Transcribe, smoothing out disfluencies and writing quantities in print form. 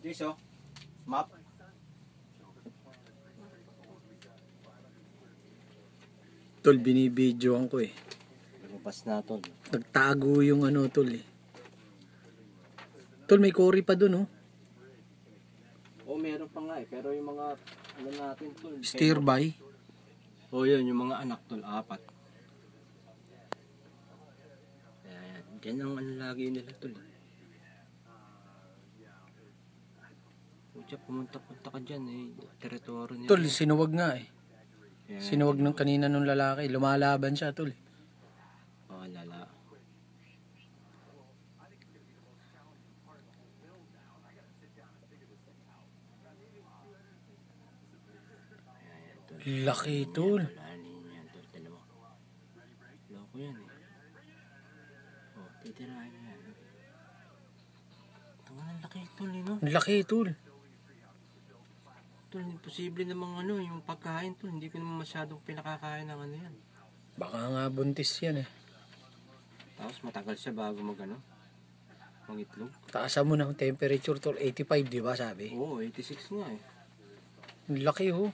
This oh. Map. Tol, binibidyoan ko eh. Lumabas na tol. Nagtago yung ano tol eh. Tol, may Cory pa dun oh. Oh, meron pa nga eh. Pero yung mga ano natin tol. Steer by. Oh, yun. Yung mga anak tol. 4. Ayan. Diyan ang ano lagi nila tol. Pucha, pumunta-punta ka dyan eh. Teritoryo nila. Tol, sinuwag nga eh. Ayan. Sinuwag nung kanina nung lalaki. Lumalaban siya tol. Oh, lala. Ayan, tol. Laki tol. Wala yan tol. Dalawa. Loko yan eh. Oh, titirahin mo yan. Ang laki tol eh no? Laki tol. Tol, imposible namang ano, yung pagkain tol, hindi ko naman masyadong pinakakain ng ano yan. Baka nga buntis yan eh. Tapos matagal siya bago mag ano, mangitlog. Taasan mo ng temperature tol, 85 di ba sabi? Oo, 86 nga eh. Laki oh.